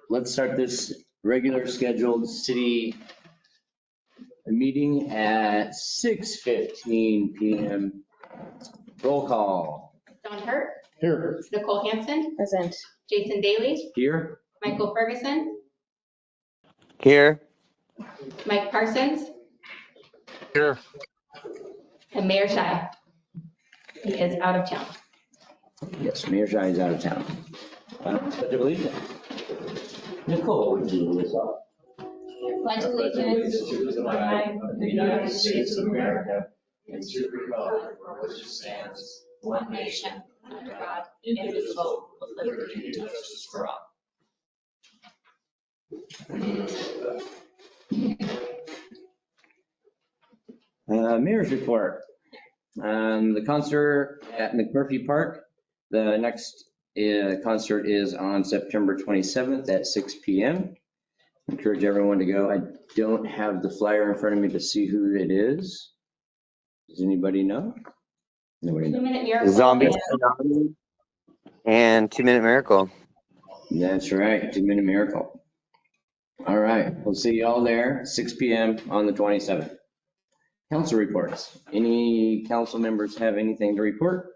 Let's start this regular scheduled city meeting at 6:15 p.m. Roll call. Don Hurt, Here. Nicole Hansen, Present. Jason Daly, Here. Michael Ferguson, Here. Mike Parsons, Here. and Mayor Shai. He is out of town. Yes, Mayor Shai is out of town. But I believe that. Nicole, would you lead us off? Pledge allegiance to the flag of the United States of America and to the republic for which it stands, one nation, under God, indivisible, with liberty and justice for all. Mayor's report. The concert at McMurphy Park. The next concert is on September 27th at 6 p.m. Encourage everyone to go. I don't have the flyer in front of me to see who it is. Does anybody know? Nobody knows. 2-minute miracle. Zombie and 2-Minute Miracle. That's right, 2-Minute Miracle. All right, we'll see you all there, 6 p.m. on the 27th. Council reports. Any council members have anything to report?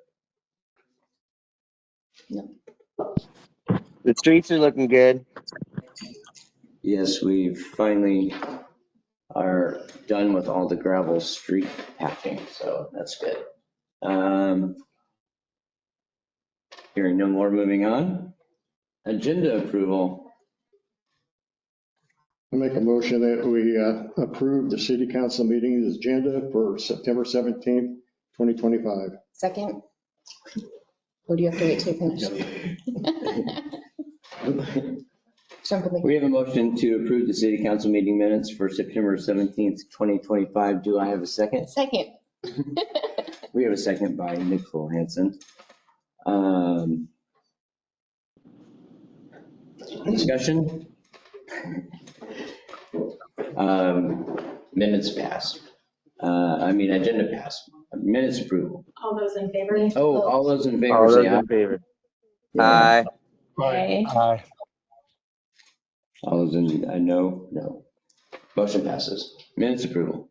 The streets are looking good. Yes, we finally are done with all the gravel street patching, so that's good. Hearing no more, moving on. Agenda approval. I make a motion that we approve the city council meeting's agenda for September 17th, 2025. Second. Or do you have to wait till you finish? Jump in the. We have a motion to approve the city council meeting minutes for September 17th, 2025. Do I have a second? Second. We have a second by Nicole Hansen. Discussion? Minutes pass. Agenda pass. Minutes approval. All those in favor? Oh, all those in favor All say those aye. in favor. Yeah. Aye. Okay. Aye. All those in, no, no. Motion passes. Minutes approval.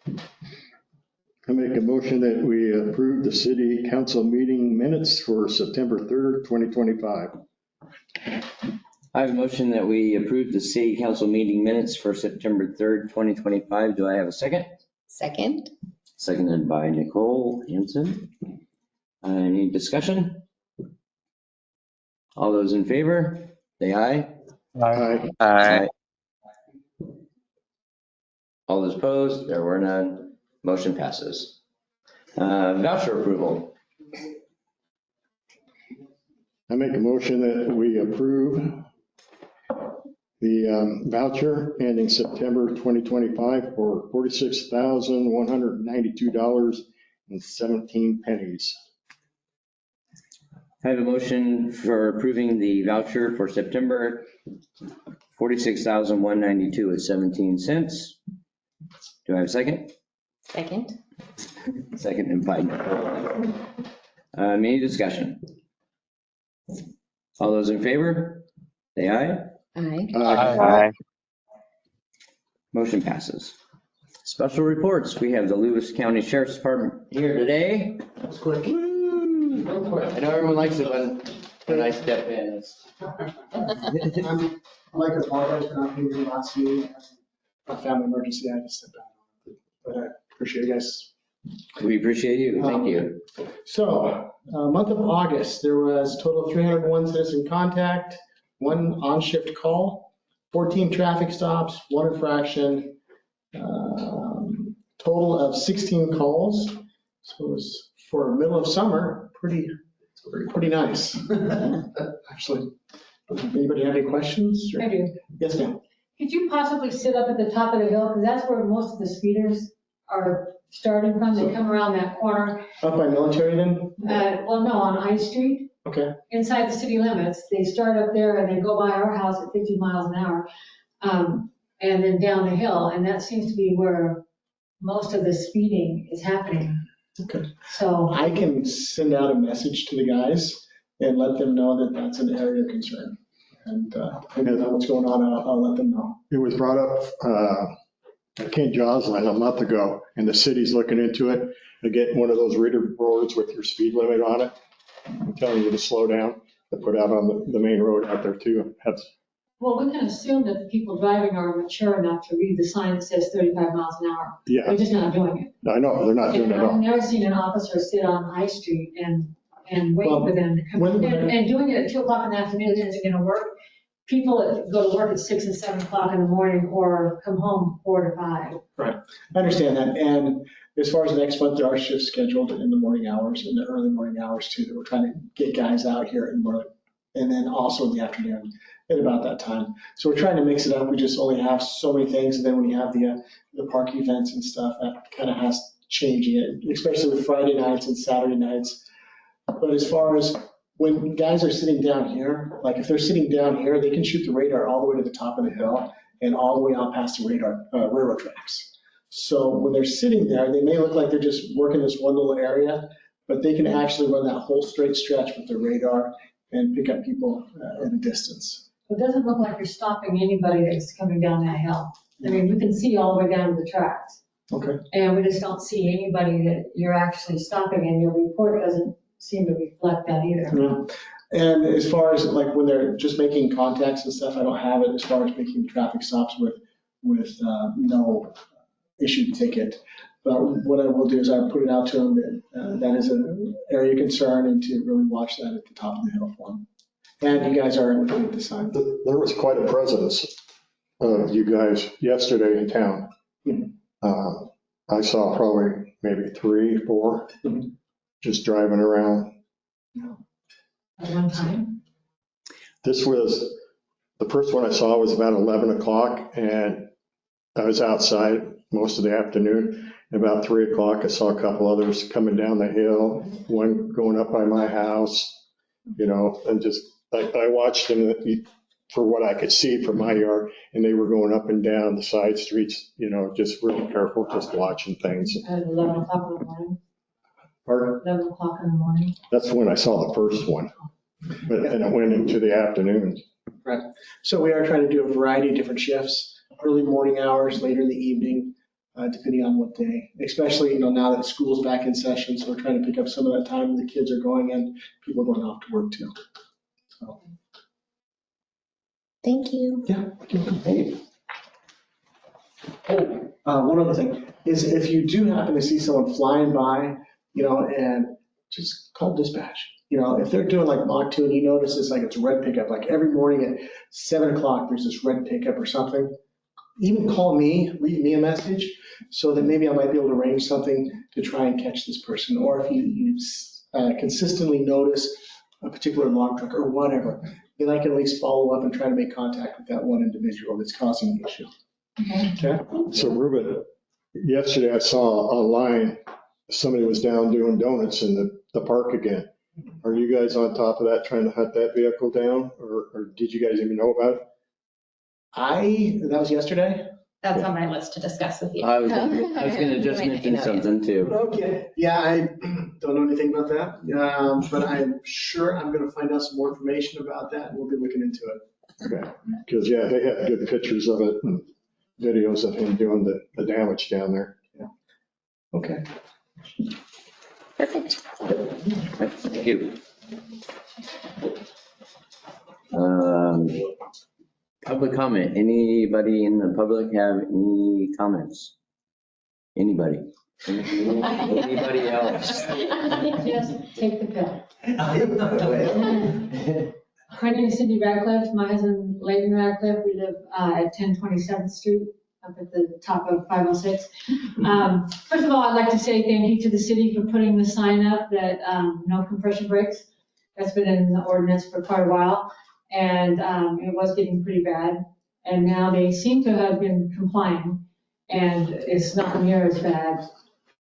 I make a motion that we approve the city council meeting minutes for September 3rd, 2025. I have a motion that we approve the city council meeting minutes for September 3rd, 2025. Do I have a second? Second. Seconded by Nicole Hansen. Any discussion? All those in favor, say aye. Aye. Aye. All those opposed, there were none. Motion passes. Voucher approval. I make a motion that we approve the voucher ending September 2025 for $46,192.17. I have a motion for approving the voucher for September, $46,192.17. Do I have a second? Second. Seconded by Nicole. Any discussion? All those in favor, say aye. Aye. Aye. Motion passes. Special reports. We have the Lewis County Sheriff's Department here today. That's quick. I know everyone likes it when I step in. I'd like to apologize for not being here last meeting. A family emergency, I had to step down. But I appreciate you guys. We appreciate you. Thank you. So, month of August, there was total 301 citizen contact, 1 on-shift call, 14 traffic stops, 1 infraction, total of 16 calls. So it was, for middle of summer, pretty nice. Actually, anybody have any questions? I do. Yes, ma'am. Could you possibly sit up at the top of the hill? Because that's where most of the speeders are starting from. They come around that corner. Up by military then? Well, no, on I Street, Okay. inside the city limits. They start up there and they go by our house at 50 miles an hour. and then down the hill. And that seems to be where most of the speeding is happening. Okay. So, I can send out a message to the guys and let them know that that's an area of concern. And depending on what's going on, I'll let them know. It was brought up at King Joslin a month ago, and the city's looking into it. To get one of those reader boards with your speed limit on it, I'm telling you to slow down, to put out on the main road out there too. well, we can assume that the people driving are mature enough to read the sign that says 35 miles an hour. Yeah, They're just not doing it. I know, they're not doing it at I've all. never seen an officer sit on High Street and wait Well, for them to come. when- And doing it at 2 o'clock in the afternoon isn't gonna work. People that go to work at 6 and 7 o'clock in the morning or come home 4 to 5. I understand that. And as far as next month, there are shifts scheduled in the morning hours, in the early morning hours too, that we're trying to get guys out here in the morning. And then also in the afternoon at about that time. So we're trying to mix it up. We just only have so many things. And then when you have the park events and stuff, that kind of has changing it, especially with Friday nights and Saturday nights. But as far as when guys are sitting down here, like if they're sitting down here, they can shoot the radar all the way to the top of the hill and all the way out past the railroad tracks. So when they're sitting there, they may look like they're just working this one little area, but they can actually run that whole straight stretch with their radar and pick up people at a distance. It doesn't look like you're stopping anybody that's coming down that hill. I mean, we can see all the way down to the tracks. Okay. And we just don't see anybody that you're actually stopping, and your report doesn't seem to reflect that either. Yeah. And as far as like when they're just making contacts and stuff, I don't have it as far as making traffic stops with no issued ticket. But what I will do is I'll put it out to them that that is an area of concern and to really watch that at the top of the hill for them. And you guys are looking at the sign. There was quite a presence of you guys yesterday in town. I saw probably maybe 3, 4 just driving around. At one time. This was, the first one I saw was about 11 o'clock, and I was outside most of the afternoon. About 3 o'clock, I saw a couple others coming down the hill, one going up by my house, and just, I watched them for what I could see from my yard, and they were going up and down the side streets, just real careful, just watching things. At 11 o'clock in the morning. Pardon? 11 o'clock in the morning. That's when I saw the first one, and it went into the afternoon. Right. So we are trying to do a variety of different shifts, early morning hours, later in the evening, depending on what day, especially, now that school's back in session. So we're trying to pick up some of that time when the kids are going in, people going off to work too. So. Thank you. Yeah. One other thing is if you do happen to see someone flying by, and just call dispatch. If they're doing like Mach 2 and you notice it's like it's a red pickup, like every morning at 7 o'clock, there's this red pickup or something, even call me, leave me a message so that maybe I might be able to arrange something to try and catch this person. Or if you consistently notice a particular log truck or whatever, then I can at least follow up and try to make contact with that one individual that's causing the issue. Okay? So Ruben, yesterday I saw online, somebody was down doing donuts in the park again. Are you guys on top of that, trying to hunt that vehicle down, or did you guys even know about it? That was yesterday? That's on my list to discuss with you. I was gonna just mention something too. Okay. Yeah, I don't know anything about that, but I'm sure I'm gonna find out some more information about that, and we'll be looking into it. Okay, because, yeah, they had good pictures of it and videos of him doing the damage down there. Okay. Perfect. Thank you. Public comment. Anybody in the public have any comments? Anybody? Anybody else? Just take the pill. My name is Cindy Radcliffe. My husband, Leighton Radcliffe, we live at 1027th Street, up at the top of 506. First of all, I'd like to say thank you to the city for putting the sign up that no compression brakes. That's been in the ordinance for quite a while, and it was getting pretty bad. And now they seem to have been complying, and it's not near as bad.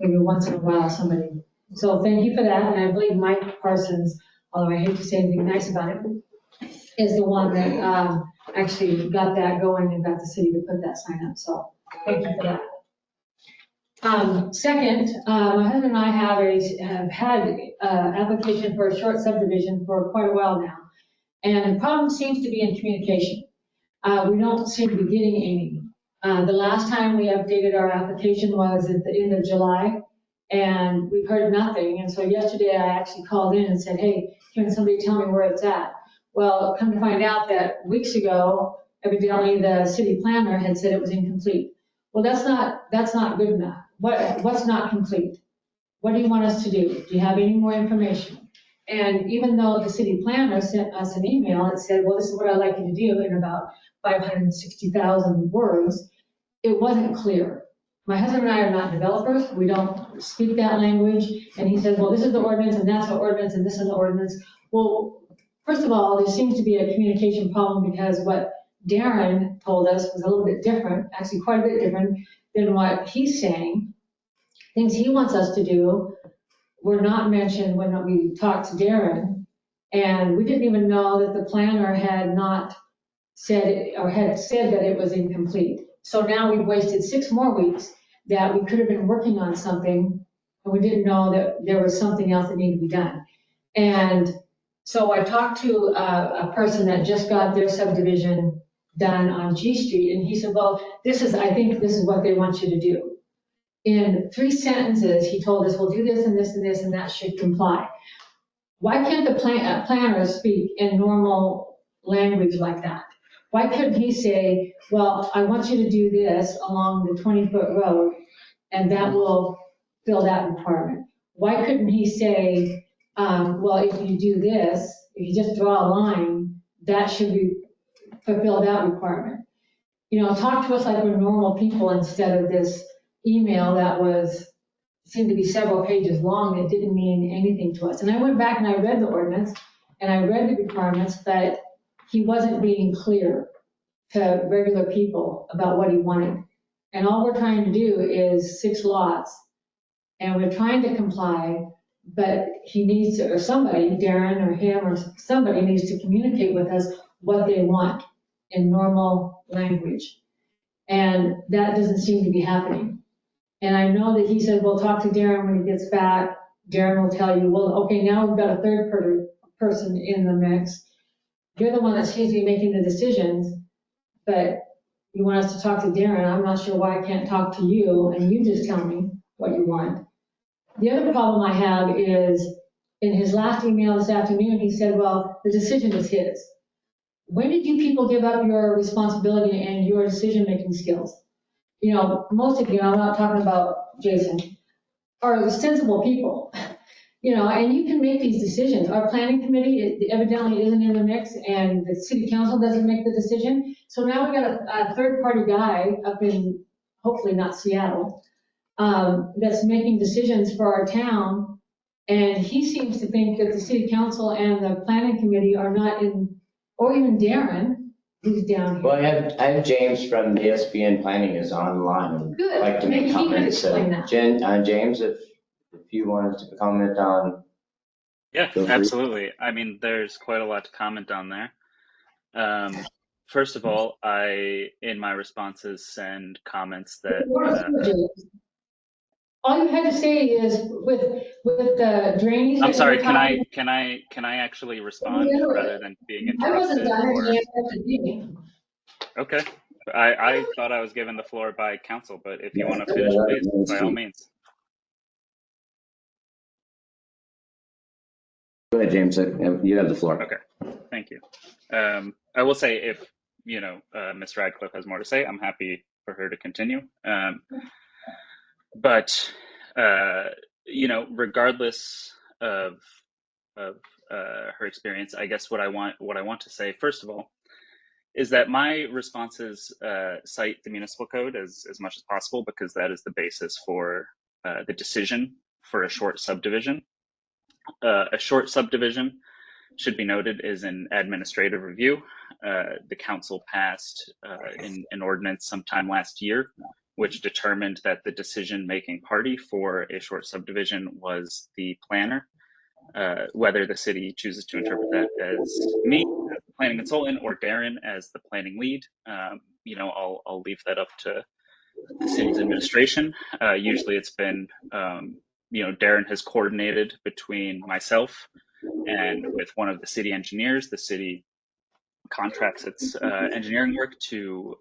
Maybe once in a while somebody. So thank you for that, and I believe Mike Parsons, although I hate to say anything nice about him, is the one that actually got that going and got the city to put that sign up. So thank you for that. Second, my husband and I have had application for a short subdivision for quite a while now. And the problem seems to be in communication. We don't seem to be getting any. The last time we updated our application was at the end of July, and we've heard nothing. And so yesterday I actually called in and said, hey, can somebody tell me where it's at? Well, come to find out that weeks ago, evidently the city planner had said it was incomplete. Well, that's not good enough. What's not complete? What do you want us to do? Do you have any more information? And even though the city planner sent us an email that said, well, this is what I'd like you to do in about 560,000 words, it wasn't clear. My husband and I are not developers. We don't speak that language. And he said, well, this is the ordinance and that's the ordinance and this is the ordinance. Well, first of all, there seems to be a communication problem because what Darren told us was a little bit different, actually quite a bit different than what he's saying. Things he wants us to do were not mentioned when we talked to Darren. And we didn't even know that the planner had not said or had said that it was incomplete. So now we've wasted 6 more weeks that we could have been working on something and we didn't know that there was something else that needed to be done. And so I talked to a person that just got their subdivision done on G Street, and he said, well, I think this is what they want you to do. In 3 sentences, he told us, we'll do this and this and this, and that should comply. Why can't the planner speak in normal language like that? Why couldn't he say, well, I want you to do this along the 20-foot road, and that will fill that requirement? Why couldn't he say, well, if you do this, if you just draw a line, that should fulfill that requirement? You know, talk to us like we're normal people instead of this email that seemed to be several pages long that didn't mean anything to us. And I went back and I read the ordinance and I read the requirements, but he wasn't being clear to regular people about what he wanted. And all we're trying to do is 6 lots, and we're trying to comply, but he needs to, or somebody, Darren or him or somebody needs to communicate with us what they want in normal language. And that doesn't seem to be happening. And I know that he said, we'll talk to Darren when he gets back. Darren will tell you, well, okay, now we've got a third person in the mix. You're the one that seems to be making the decisions, but you want us to talk to Darren. I'm not sure why I can't talk to you, and you just tell me what you want. The other problem I have is in his last email this afternoon, he said, well, the decision is his. When did you people give up your responsibility and your decision-making skills? You know, most of you, I'm not talking about Jason, are sensible people, you know, and you can make these decisions. Our planning committee evidently isn't in the mix, and the city council doesn't make the decision. So now we got a third-party guy up in, hopefully not Seattle, that's making decisions for our town, and he seems to think that the city council and the planning committee are not in, or even Darren, who's down here. Well, I have James from the SBN Planning is online. Good. I'd like to Maybe make he could comments. explain that. James, if you wanted to comment on. Yeah, Feel free. absolutely. I mean, there's quite a lot to comment on there. First of all, I, in my responses, send comments that. All you had to say is with the drainage. I'm sorry. Can I actually respond rather than being I wasn't interrupted? done at the beginning. Okay. I thought I was given the floor by council, but if you want to finish, please, by all means. Go ahead, James. You have the floor. Okay. Thank you. I will say if, you know, Ms. Radcliffe has more to say, I'm happy for her to continue. But you know, regardless of her experience, I guess what I want to say, first of all, is that my responses cite the municipal code as much as possible, because that is the basis for the decision for a short subdivision. A short subdivision, should be noted, is an administrative review. The council passed an ordinance sometime last year, which determined that the decision-making party for a short subdivision was the planner. whether the city chooses to interpret that as me as the planning consultant or Darren as the planning lead. I'll leave that up to the city's administration. Usually it's been, Darren has coordinated between myself and with one of the city engineers. The city contracts its engineering work to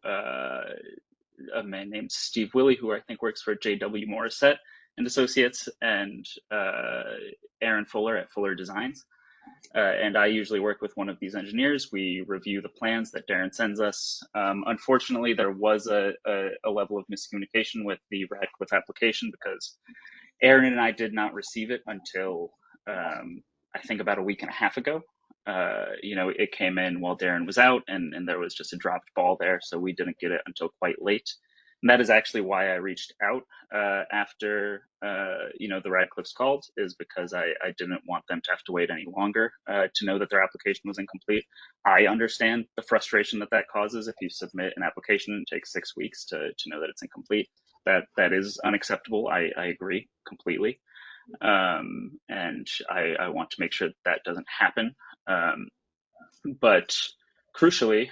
a man named Steve Willey, who I think works for J.W. Morissette and Associates, and Aaron Fuller at Fuller Designs. And I usually work with one of these engineers. We review the plans that Darren sends us. Unfortunately, there was a level of miscommunication with the Radcliffe application because Aaron and I did not receive it until I think about a week and a half ago. It came in while Darren was out, and there was just a dropped ball there, so we didn't get it until quite late. And that is actually why I reached out after the Radcliffes called, is because I didn't want them to have to wait any longer to know that their application was incomplete. I understand the frustration that causes if you submit an application and it takes 6 weeks to know that it's incomplete. That is unacceptable. I agree completely. And I want to make sure that doesn't happen. But crucially,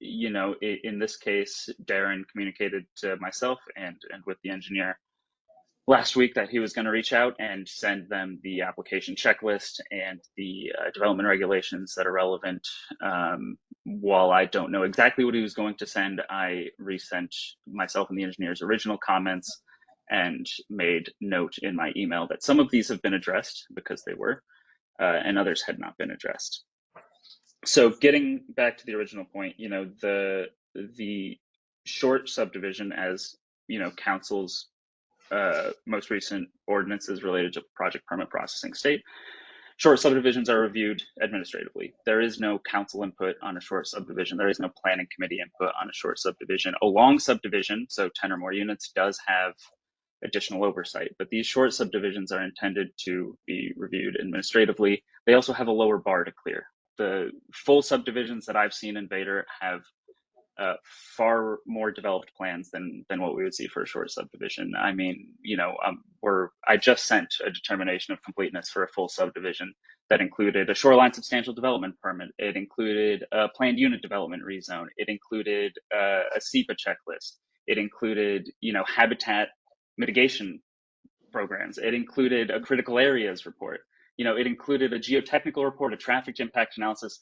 in this case, Darren communicated to myself and with the engineer last week that he was going to reach out and send them the application checklist and the development regulations that are relevant. While I don't know exactly what he was going to send, I resent myself and the engineer's original comments and made note in my email that some of these have been addressed because they were, and others had not been addressed. So getting back to the original point, the short subdivision, as council's most recent ordinances related to project permit processing state, short subdivisions are reviewed administratively. There is no council input on a short subdivision. There is no planning committee input on a short subdivision. A long subdivision, so 10 or more units, does have additional oversight, but these short subdivisions are intended to be reviewed administratively. They also have a lower bar to clear. The full subdivisions that I've seen in Vader have far more developed plans than what we would see for a short subdivision. I mean, I just sent a determination of completeness for a full subdivision that included a shoreline substantial development permit. It included a planned unit development rezone. It included a SEPA checklist. It included, habitat mitigation programs. It included a critical areas report. It included a geotechnical report, a traffic impact analysis.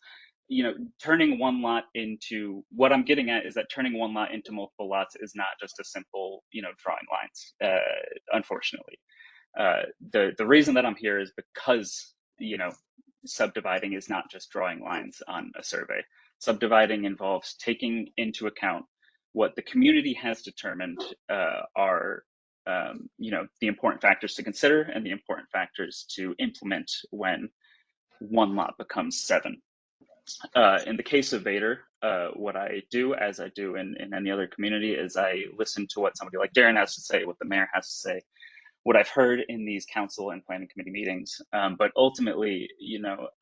Turning one lot into, what I'm getting at is that turning one lot into multiple lots is not just a simple, drawing lines, unfortunately. The reason that I'm here is because, subdividing is not just drawing lines on a survey. Subdividing involves taking into account what the community has determined are the important factors to consider and the important factors to implement when one lot becomes 7. In the case of Vader, what I do, as I do in any other community, is I listen to what somebody like Darren has to say, what the mayor has to say, what I've heard in these council and planning committee meetings. But ultimately,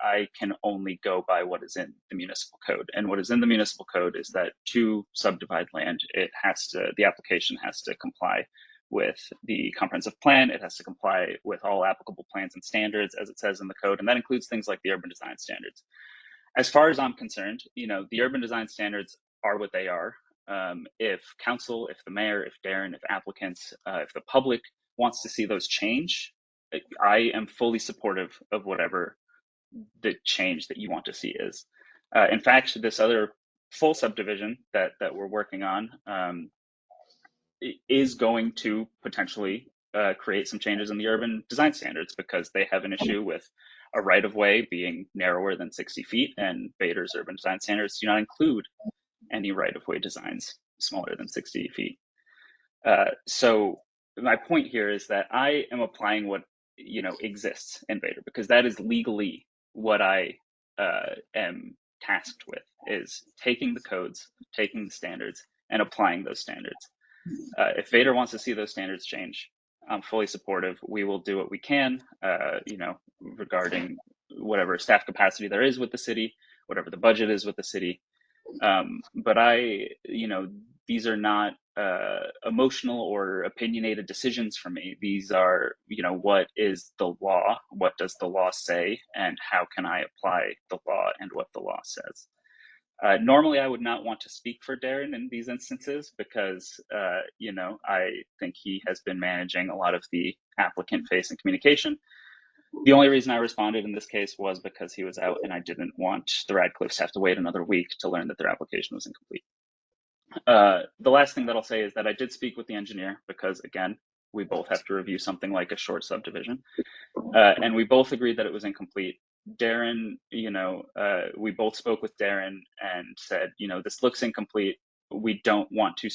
I can only go by what is in the municipal code. And what is in the municipal code is that to subdivide land, the application has to comply with the comprehensive plan. It has to comply with all applicable plans and standards, as it says in the code. And that includes things like the urban design standards. As far as I'm concerned, the urban design standards are what they are. If council, if the mayor, if Darren, if applicants, if the public wants to see those change, I am fully supportive of whatever the change that you want to see is. In fact, this other full subdivision that we're working on is going to potentially create some changes in the urban design standards because they have an issue with a right-of-way being narrower than 60 feet, and Vader's urban design standards do not include any right-of-way designs smaller than 60 feet. So my point here is that I am applying what exists in Vader because that is legally what I am tasked with, is taking the codes, taking the standards, and applying those standards. If Vader wants to see those standards change, I'm fully supportive. We will do what we can, regarding whatever staff capacity there is with the city, whatever the budget is with the city. But these are not emotional or opinionated decisions for me. These are, what is the law? What does the law say? And how can I apply the law and what the law says? Normally, I would not want to speak for Darren in these instances because, I think he has been managing a lot of the applicant-facing communication. The only reason I responded in this case was because he was out and I didn't want the Radcliffes to have to wait another week to learn that their application was incomplete. The last thing that I'll say is that I did speak with the engineer because, again, we both have to review something like a short subdivision. And we both agreed that it was incomplete. Darren, we both spoke with Darren and said, this looks incomplete. We don't want to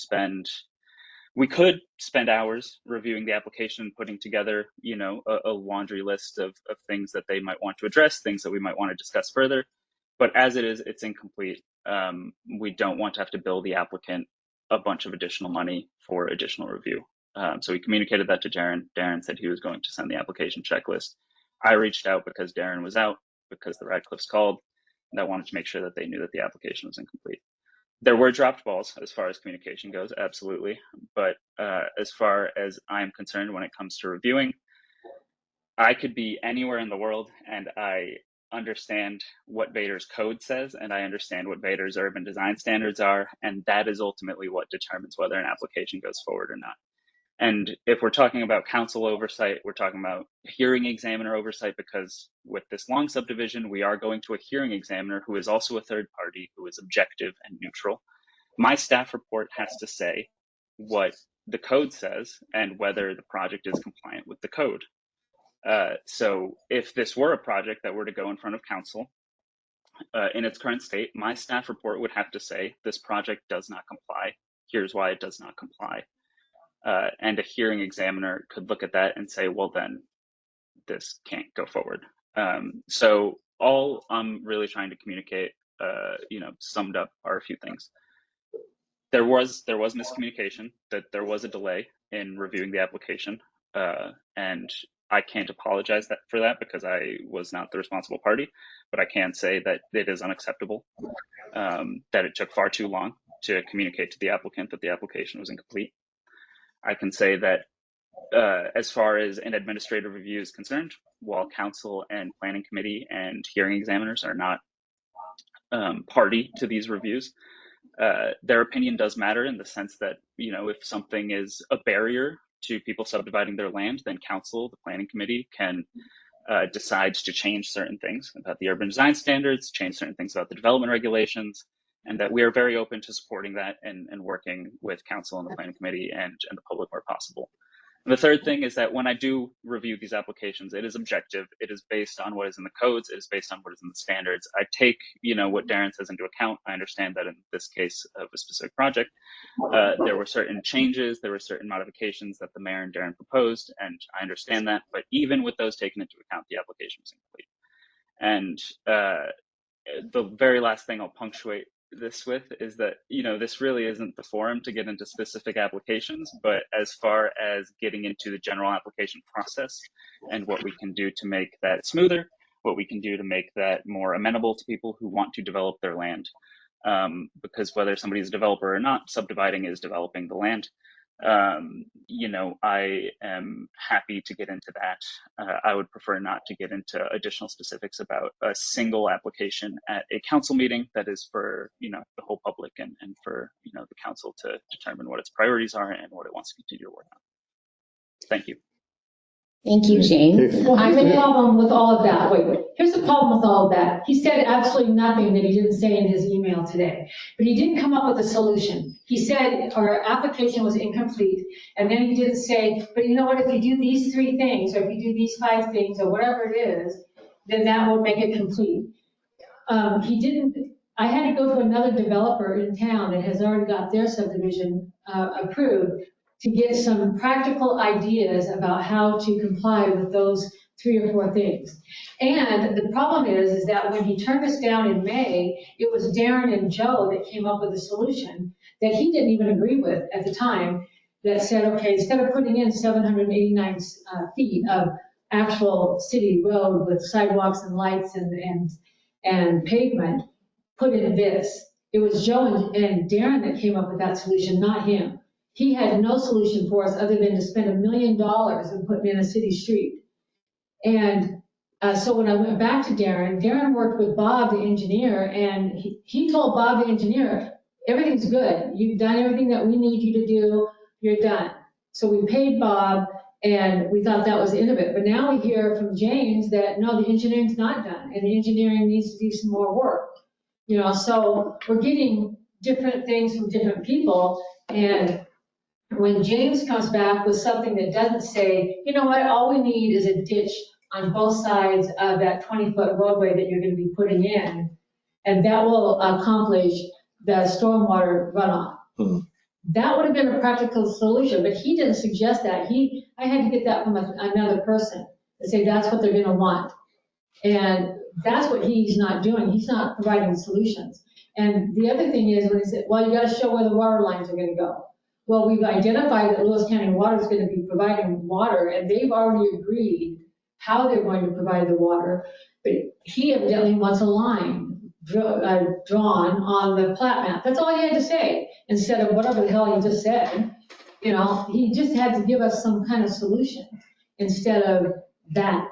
we could spend hours reviewing the application, putting together, a laundry list of things that they might want to address, things that we might want to discuss further. But as it is, it's incomplete. We don't want to have to bill the applicant a bunch of additional money for additional review. So we communicated that to Darren. Darren said he was going to send the application checklist. I reached out because Darren was out, because the Radcliffes called, and I wanted to make sure that they knew that the application was incomplete. There were dropped balls as far as communication goes, absolutely. But as far as I'm concerned, when it comes to reviewing, I could be anywhere in the world and I understand what Vader's code says and I understand what Vader's urban design standards are. And that is ultimately what determines whether an application goes forward or not. And if we're talking about council oversight, we're talking about hearing examiner oversight, because with this long subdivision, we are going to a hearing examiner who is also a third party, who is objective and neutral. My staff report has to say what the code says and whether the project is compliant with the code. So if this were a project that were to go in front of council in its current state, my staff report would have to say this project does not comply. Here's why it does not comply. And a hearing examiner could look at that and say, well, then this can't go forward. So all I'm really trying to communicate, summed up are a few things. There was miscommunication, that there was a delay in reviewing the application, and I can't apologize for that because I was not the responsible party, but I can say that it is unacceptable, that it took far too long to communicate to the applicant that the application was incomplete. I can say that as far as an administrative review is concerned, while council and planning committee and hearing examiners are not party to these reviews, their opinion does matter in the sense that, if something is a barrier to people subdividing their land, then council, the planning committee, can decide to change certain things about the urban design standards, change certain things about the development regulations, and that we are very open to supporting that and working with council and the planning committee and the public where possible. And the third thing is that when I do review these applications, it is objective. It is based on what is in the codes. It is based on what is in the standards. I take, what Darren says into account. I understand that in this case of a specific project, there were certain changes, there were certain modifications that the mayor and Darren proposed, and I understand that. But even with those taken into account, the application was incomplete. And the very last thing I'll punctuate this with is that, this really isn't the forum to get into specific applications, but as far as getting into the general application process and what we can do to make that smoother, what we can do to make that more amenable to people who want to develop their land. Because whether somebody's a developer or not, subdividing is developing the land. I am happy to get into that. I would prefer not to get into additional specifics about a single application at a council meeting that is for, the whole public and for, the council to determine what its priorities are and what it wants to continue to work on. Thank you. Thank you, James. Well, here's the problem with all of that. Wait. Here's the problem with all of that. He said absolutely nothing that he didn't say in his email today. But he didn't come up with a solution. He said our application was incomplete. And then he didn't say, but you know what, if you do these 3 things, or if you do these 5 things, or whatever it is, then that will make it complete. He didn't. I had to go to another developer in town that has already got their subdivision approved to get some practical ideas about how to comply with those 3 or 4 things. And the problem is that when he turned us down in May, it was Darren and Joe that came up with a solution that he didn't even agree with at the time, that said, okay, instead of putting in 789 feet of actual city road with sidewalks and lights and pavement, put in this. It was Joe and Darren that came up with that solution, not him. he had no solution for us other than to spend $1 million and put in a city street. And so when I went back to Darren worked with Bob, the engineer, and he told Bob, the engineer, everything's good. You've done everything that we need you to do. You're done. So we paid Bob, and we thought that was the end of it. But now we hear from James that, no, the engineering's not done, and the engineering needs to do some more work. You know, so we're getting different things from different people. And when James comes back with something that doesn't say, you know what, all we need is a ditch on both sides of that 20-foot roadway that you're going to be putting in, and that will accomplish the stormwater runoff. That would have been a practical solution, but he didn't suggest that. I had to get that from another person to say that's what they're going to want. And that's what he's not doing. He's not providing solutions. And the other thing is when he said, well, you got to show where the water lines are going to go. Well, we've identified that Lewis County Water is going to be providing water, and they've already agreed how they're going to provide the water. But he evidently wants a line drawn on the plat map. That's all he had to say, instead of whatever the hell he just said. You know, he just had to give us some kind of solution instead of that.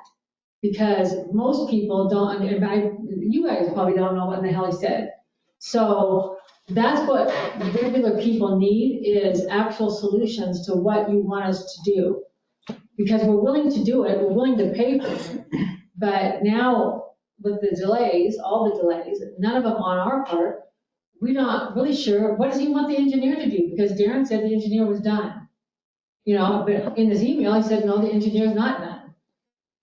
Because most people don't, and you guys probably don't know what in the hell he said. So that's what regular people need, is actual solutions to what you want us to do. Because we're willing to do it, we're willing to pay for it. But now with the delays, all the delays, none of them on our part, we're not really sure, what does he want the engineer to do? Because Darren said the engineer was done. You know, but in his email, he said, no, the engineer's not done.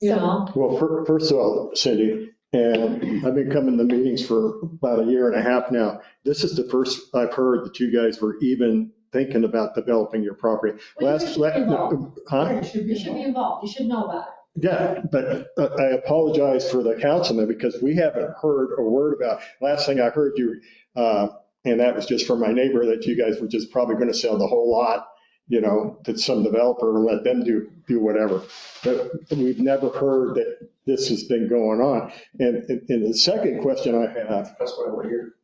You know? Well, first of all, Cindy, and I've been coming to meetings for about 1.5 years now. This is the first I've heard that you guys were even thinking about developing your property. Well, you should be involved. Huh? You should be involved. You should know about it. Yeah, but I apologize for the councilman because we haven't heard a word about, last thing I heard you, and that was just from my neighbor, that you guys were just probably going to sell the whole lot, you know, to some developer and let them do whatever. But we've never heard that this has been going on. And the second question I have, that's why we're here,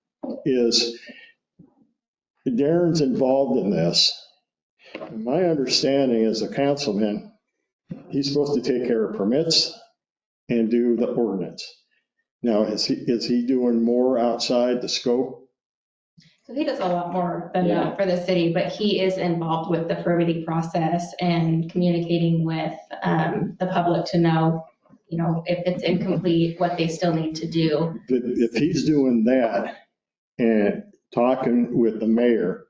is Darren's involved in this. My understanding as a councilman, he's supposed to take care of permits and do the ordinance. Now, is he doing more outside the scope? So he does a lot more than that for the city, but he is involved with the permitting process and communicating with the public to know, you know, if it's incomplete, what they still need to do. If he's doing that and talking with the mayor,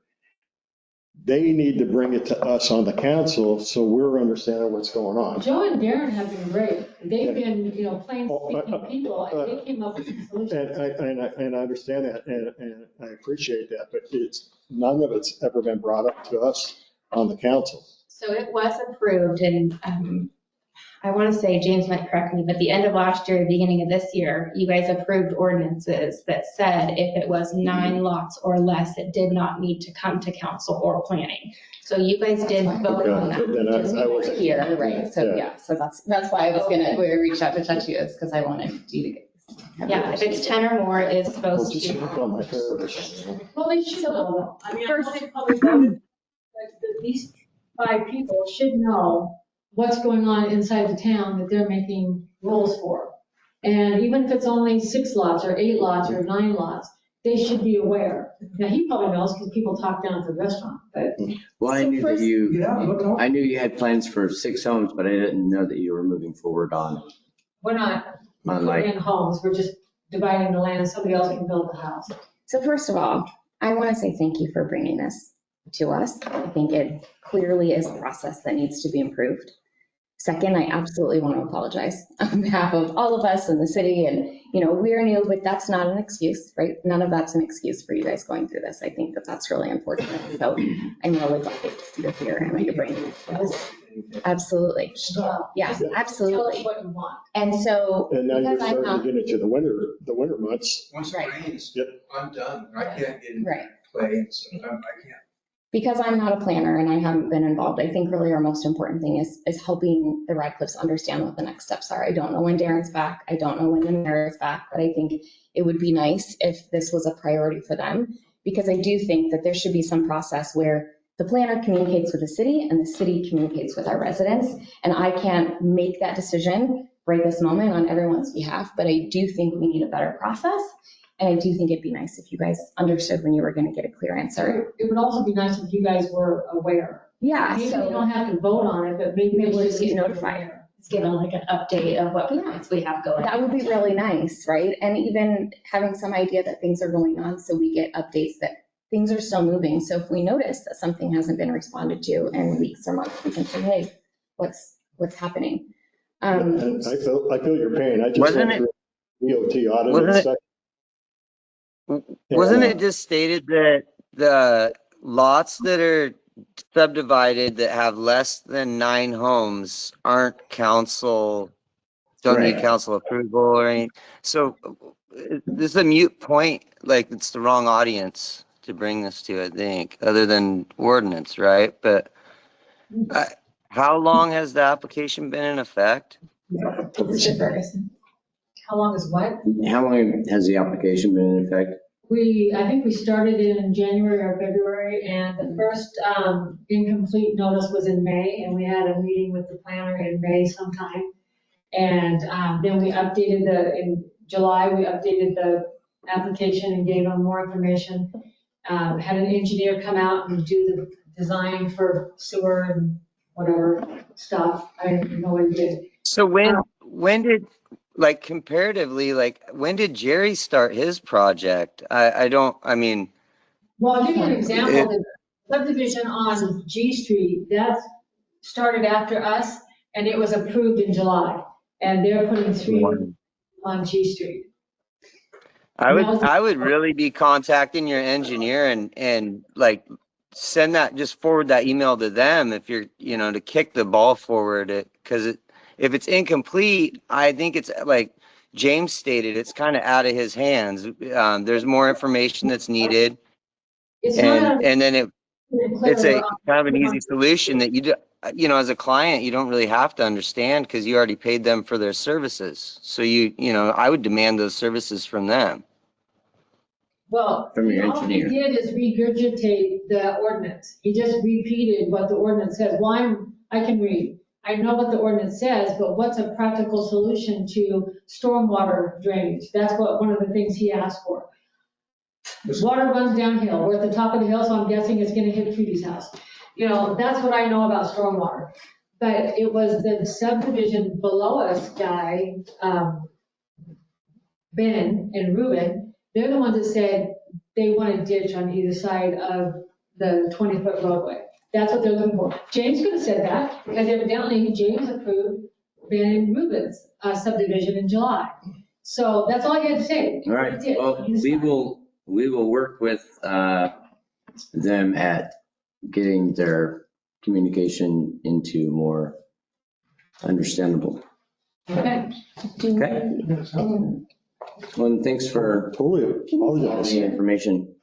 they need to bring it to us on the council so we're understanding what's going on. Joe and Darren have been great. They've been, you know, plain speaking people, and they came up with a solution. And I understand that, and I appreciate that, but none of it's ever been brought up to us on the council. So it was approved, and I want to say, James might correct me, but the end of last year, beginning of this year, you guys approved ordinances that said if it was 9 lots or less, it did not need to come to council or planning. So you guys did vote on that. Then I wasn't Here, right, so yeah, so that's why I was we reached out to touch you, is because I wanted you to get. Yeah, if it's 10 or more, it's supposed Just to. look on my hair. Well, they should know, though. I mean, I think probably voted, that these 5 people should know what's going on inside the town that they're making rules for. And even if it's only 6 lots or 8 lots or 9 lots, they should be aware. Now, he probably knows because people talk down at the restaurant, but. Well, I knew that I knew you had plans for 6 homes, but I didn't know that you were moving forward on. We're not On putting in homes, we're just dividing the land, somebody else can build the house. So first of all, I want to say thank you for bringing this to us. I think it clearly is a process that needs to be improved. Second, I absolutely want to apologize on behalf of all of us in the city, and, you know, we're new, but that's not an excuse, right? None of that's an excuse for you guys going through this. I think that that's really unfortunate. So I'm really glad that you're here and you're bringing this. Absolutely. Yeah, Tell us absolutely. what you want. And so, And now you're because I'm starting not, to get into the winter months. Once it Right. rains, Yep. I'm done. I can't get in right. play, so I can't. Because I'm not a planner and I haven't been involved, I think really our most important thing is helping the Radcliffes understand what the next steps are. I don't know when Darren's back. I don't know when the mayor is back, but I think it would be nice if this was a priority for them, because I do think that there should be some process where the planner communicates with the city and the city communicates with our residents. And I can't make that decision right this moment on everyone's behalf, but I do think we need a better process. And I do think it'd be nice if you guys understood when you were going to get a clear answer. It would also be nice if you guys were aware. Yeah, Maybe so you don't have to vote on it, but maybe we'll we just should get be notified. It's given like an update of what plans we have going. That would be really nice, right? And even having some idea that things are going on, so we get updates that things are still moving. So if we notice that something hasn't been responded to in weeks or months, we can say, hey, what's happening? And I feel your pain. I just Wasn't went through DOT audit wasn't it- inspection. Wasn't it just stated that the lots that are subdivided that have less than 9 homes aren't don't need Right. council approval or anything? So this is a mute point, like it's the wrong audience to bring this to, I think, other than ordinance, right? But how long has the application been in effect? Mr. Ferguson. How long is what? How long has the application been in effect? I think we started in January or February, and the first incomplete notice was in May, and we had a meeting with the planner in May sometime. And then we updated in July, we updated the application and gave them more information. Had an engineer come out and do the design for sewer and whatever stuff. I didn't know what he did. So when did, like comparatively, like when did Jerry start his project? I mean. Well, I'll give you an example. The subdivision on G Street, that started after us, and it was approved in July. And they're putting 3 on G Street. I would really be contacting your engineer and like send that, just forward that email to them if you're, to kick the ball forward. Because if it's incomplete, I think it's like James stated, it's kind of out of his hands. There's more information that's needed. And then it's a kind of an easy solution that as a client, you don't really have to understand because you already paid them for their services. So I would demand those services from them. Well, From your all he engineer. did is regurgitate the ordinance. He just repeated what the ordinance says. Well, I can read. I know what the ordinance says, but what's a practical solution to stormwater drainage? That's one of the things he asked for. Water runs downhill. We're at the top of the hill, so I'm guessing it's gonna hit Trudy's house. That's what I know about stormwater. But it was the subdivision below us guy, Ben and Ruben, they're the ones that said they want a ditch on either side of the 20-foot roadway. That's what they're looking for. James could have said that, because evidently James approved Ben and Ruben's subdivision in July. So that's all I had to say. All right, well, we will work with them at getting their communication into more understandable. Okay. Okay. Well, thanks for Totally all apologize. the information.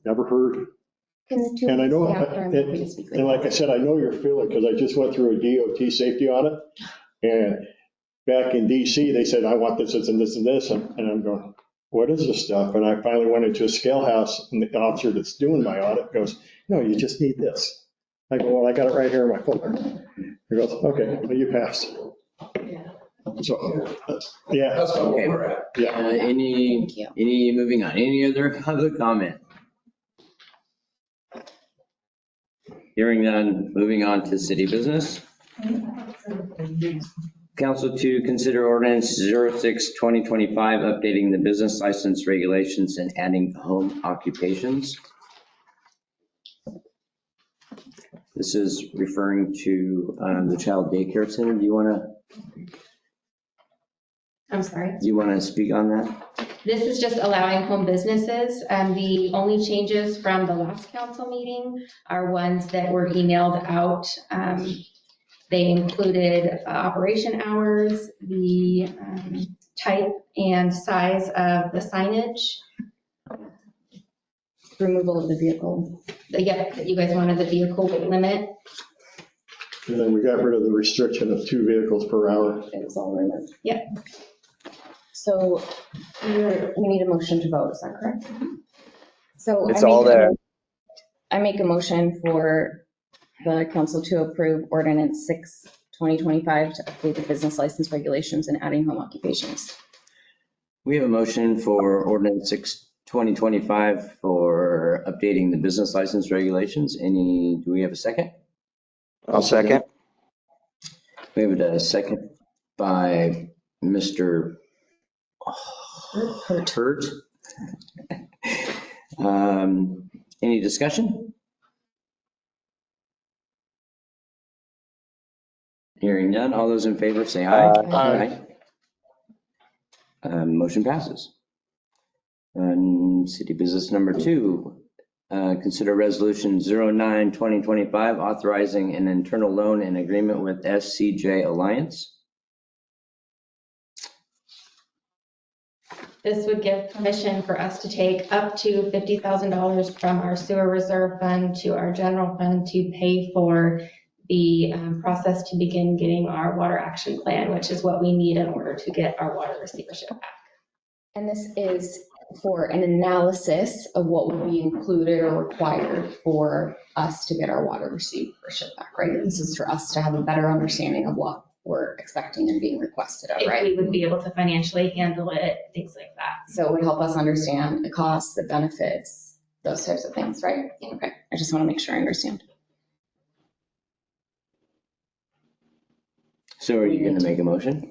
Never heard. And I know, and like I said, I know your feeling because I just went through a DOT safety audit. And back in DC, they said, I want this, this, and this, and this. And I'm going, what is this stuff? And I finally went into a scale house and the officer that's doing my audit goes, no, you just need this. I go, well, I got it right here in my folder. He goes, okay, well, you passed. So, yeah. That's about where we're at. Yeah. Any moving on, any other public comment? Hearing none, moving on to city business. Council to consider ordinance 06/2025, updating the business license regulations and adding home occupations. This is referring to the child daycare center. I'm sorry. Do you want to speak on that? This is just allowing home businesses. The only changes from the last council meeting are ones that were emailed out. They included operation hours, the type and size of the signage. Removal of the vehicle. Yeah, you guys wanted the vehicle weight limit. And then we got rid of the restriction of 2 vehicles per hour. It was all removed. Yep. So we need a motion to vote, is that correct? So It's all there. I make a motion for the council to approve ordinance 6, 2025 to update the business license regulations and adding home occupations. We have a motion for ordinance 6, 2025 for updating the business license regulations. Do we have a second? I'll second. We have a second by Mr. Hurt. Any discussion? Hearing none. All those in favor say aye. Aye. Motion passes. City business number 2, consider resolution 09-2025 authorizing an internal loan and agreement with SCJ Alliance. This would give permission for us to take up to $50,000 from our sewer reserve fund to our general fund to pay for the process to begin getting our water action plan, which is what we need in order to get our water receivership back. And this is for an analysis of what would be included or required for us to get our water receivership back, right? This is for us to have a better understanding of what we're expecting and being requested of, If right? we would be able to financially handle it, things like that. So it would help us understand the costs, the benefits, those types of things, right? Okay, I just want to make sure I understand. So are you going to make a motion?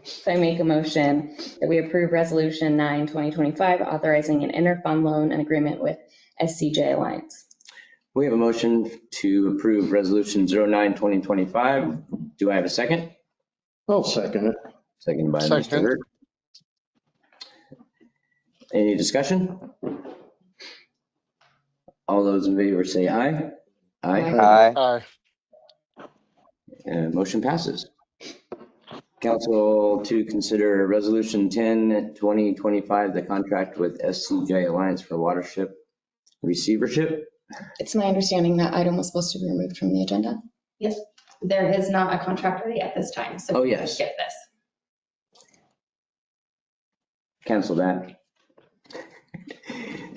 So I make a motion that we approve resolution 9, 2025, authorizing an interfund loan and agreement with SCJ Alliance. We have a motion to approve resolution 09-2025. Do I have a second? I'll second it. Second by Mr. Second. Hurt. Any discussion? All those in favor say aye. Aye. Motion passes. Council to consider resolution 10-2025, the contract with SCJ Alliance for watership receivership. It's my understanding that item was supposed to be removed from the agenda. Yes, there is not a contract ready at this time, so Oh, we can yes. skip this. Cancel that.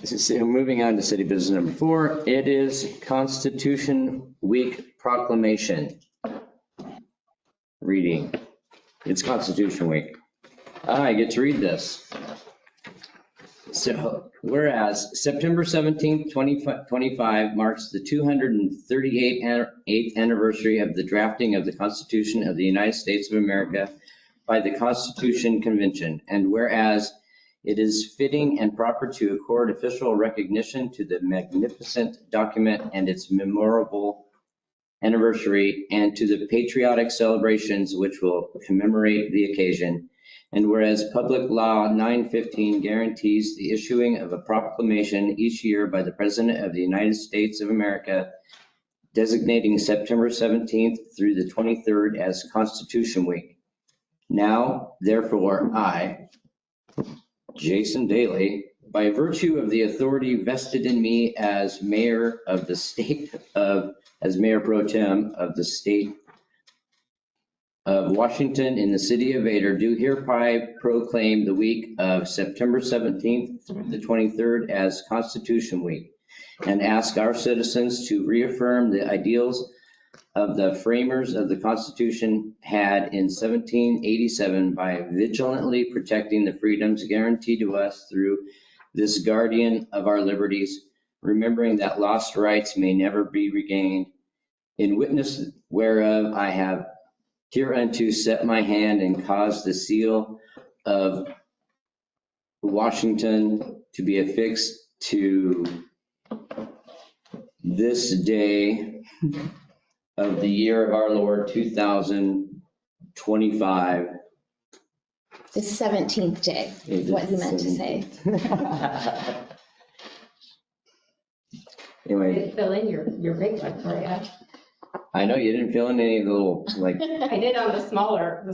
So moving on to city business number 4, it is Constitution Week proclamation. Reading. It's Constitution Week. I get to read this. So, whereas September 17th, 2025 marks the 238th anniversary of the drafting of the Constitution of the United States of America by the Constitution Convention, and whereas it is fitting and proper to accord official recognition to the magnificent document and its memorable anniversary, and to the patriotic celebrations which will commemorate the occasion. And whereas Public Law 915 guarantees the issuing of a proclamation each year by the President of the United States of America, designating September 17th through the 23rd as Constitution Week. Now, therefore, I, Jason Daly, by virtue of the authority vested in me as mayor of the state of, as mayor pro tem of the state of Washington in the city of Vader, do hereby proclaim the week of September 17th through the 23rd as Constitution Week, and ask our citizens to reaffirm the ideals of the framers of the Constitution had in 1787 by vigilantly protecting the freedoms guaranteed to us through this guardian of our liberties, remembering that lost rights may never be regained. In witness whereof I have hereunto set my hand and caused the seal of Washington to be affixed to this day of the year of our Lord 2025. The 17th day is what he meant to say. Anyway, Fill in your big one for you. I know you didn't fill in any of the little, like, I did on the smaller.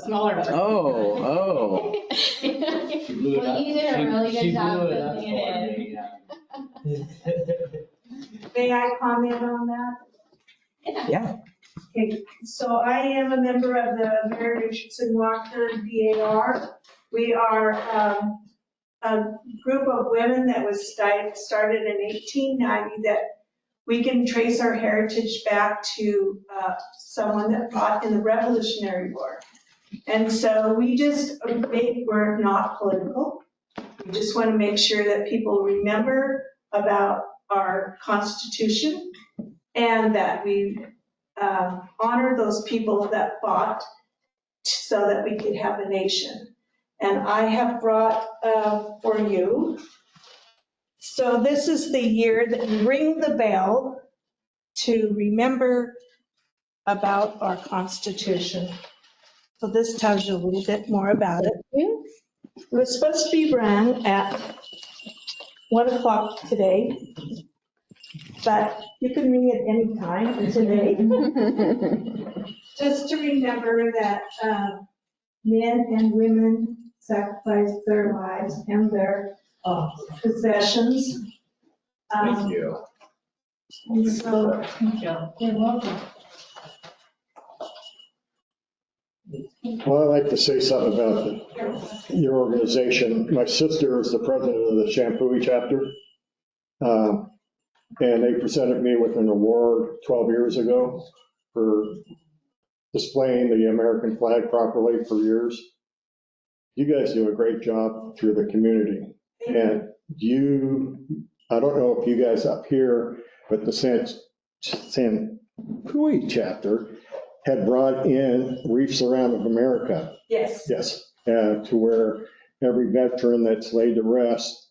oh. Well, you did a really good job filling it in. May I comment on that? Yeah. Okay, so I am a member of the Mayor Richardson Walker DAR. We are a group of women that was started in 1890 that we can trace our heritage back to someone that fought in the Revolutionary War. And so we're not political. We just want to make sure that people remember about our Constitution and that we honor those people that fought so that we could have a nation. And I have brought for you, so this is the year that you ring the bell to remember about our Constitution. So this tells you a little bit more about it. It was supposed to be run at 1 o'clock today, but you can ring it any time today. Just to remember that men and women sacrificed their lives and their possessions. Thank you. And so, You're welcome. Well, I'd like to say something about your organization. My sister is the president of the Shampoo chapter. And they presented me with an award 12 years ago for displaying the American flag properly for years. You guys do a great job through the community. And I don't know if you guys up here, but the Shampoo chapter had brought in Reefs Around America. yes. Yes, to where every veteran that's laid to rest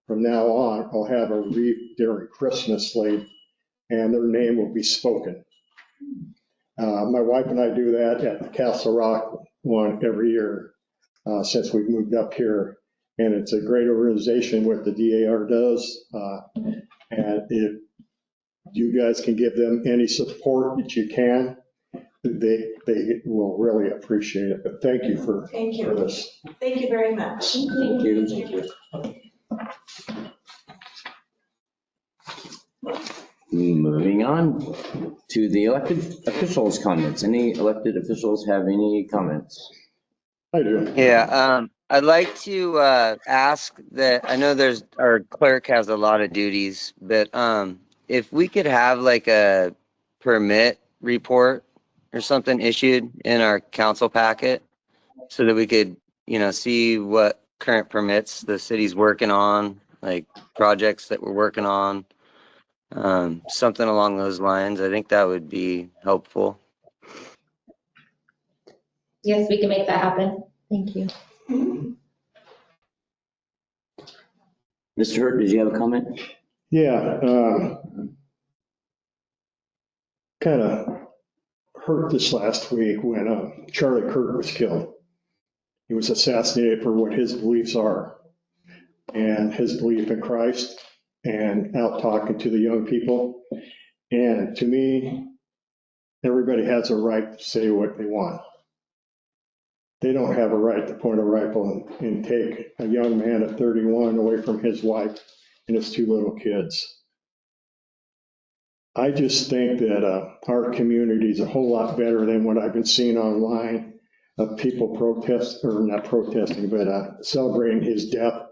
from now on will have a wreath during Christmas laid, and their name will be spoken. My wife and I do that at the Castle Rock one every year since we've moved up here, and it's a great organization what the DAR does. And if you guys can give them any support that you can, they will really appreciate it. But thank you for this. Thank you very much. Thank you. Moving on to the elected officials' comments. Any elected officials have any comments? I do. Yeah, I'd like to ask that, I know our clerk has a lot of duties, but if we could have like a permit report or something issued in our council packet so that we could, see what current permits the city's working on, like projects that we're working on, something along those lines. I think that would be helpful. Yes, we can make that happen. Thank you. Mr. Hurt, did you have a comment? Yeah, kind of hurt this last week when Charlie Kirk was killed. He was assassinated for what his beliefs are and his belief in Christ and out talking to the young people. And to me, everybody has a right to say what they want. They don't have a right to point a rifle and take a young man at 31 away from his wife and his two little kids. I just think that our community is a whole lot better than what I've been seeing online of people celebrating his death.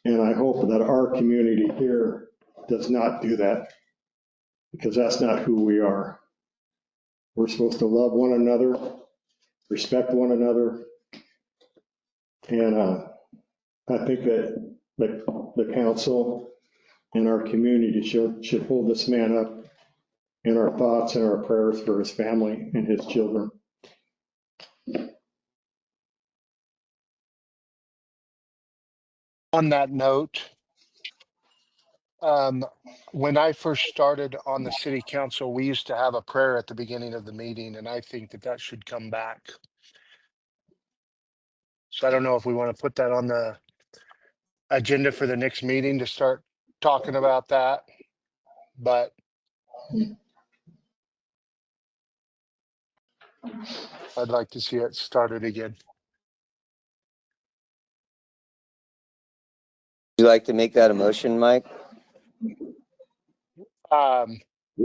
And I hope that our community here does not do that, because that's not who we are. We're supposed to love one another, respect one another. And I think that the council and our community should hold this man up in our thoughts and our prayers for his family and his children. On that note, when I first started on the city council, we used to have a prayer at the beginning of the meeting, and I think that should come back. So I don't know if we want to put that on the agenda for the next meeting to start talking about that, but I'd like to see it started again. Would you like to make that a motion, Mike? We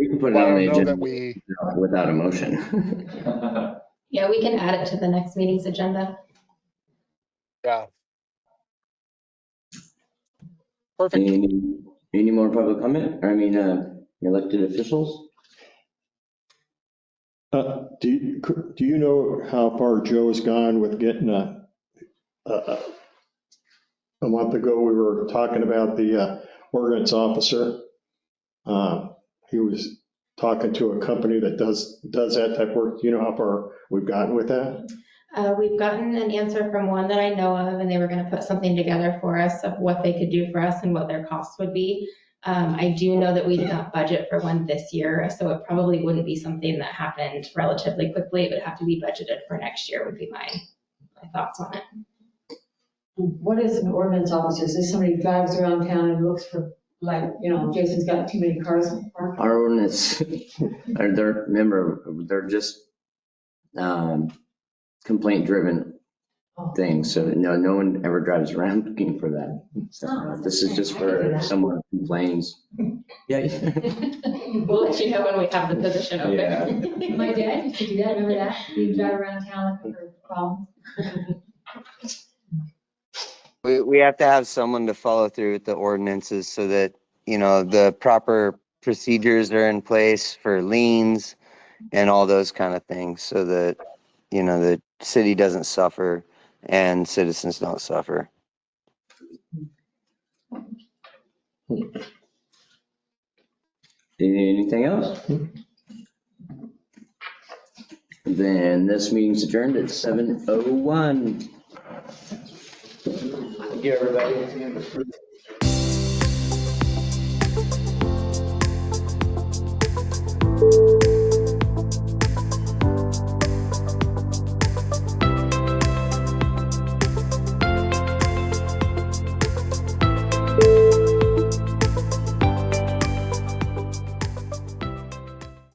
can put it Well, I on the don't know agenda that without a motion. Yeah, we can add it to the next meeting's agenda. Yeah. Perfect. Any more public comment? elected officials. Do you know how far Joe's gone with getting a month ago, we were talking about the ordinance officer. He was talking to a company that does that type of work. Do you know how far we've gotten with that? We've gotten an answer from one that I know of, and they were going to put something together for us of what they could do for us and what their costs would be. I do know that we did not budget for one this year, so it probably wouldn't be something that happened relatively quickly. It would have to be budgeted for next year would be my thoughts on it. What is an ordinance officer? Is this somebody who drives around town and looks for, like, you know, Jason's got too many cars in the park? Our ordinance, they're just complaint driven things. So no one ever drives around looking for that. So this is just for someone who complains. Yeah. We'll let you know when we have the position open. Yeah. My dad used to do that, remember that? He'd drive around town looking for problems. We have to have someone to follow through with the ordinances so that, you know, the proper procedures are in place for liens and all those kind of things so that, you know, the city doesn't suffer and citizens don't suffer. Anything else? Then this meeting's adjourned at 7:01. Thank you, everybody.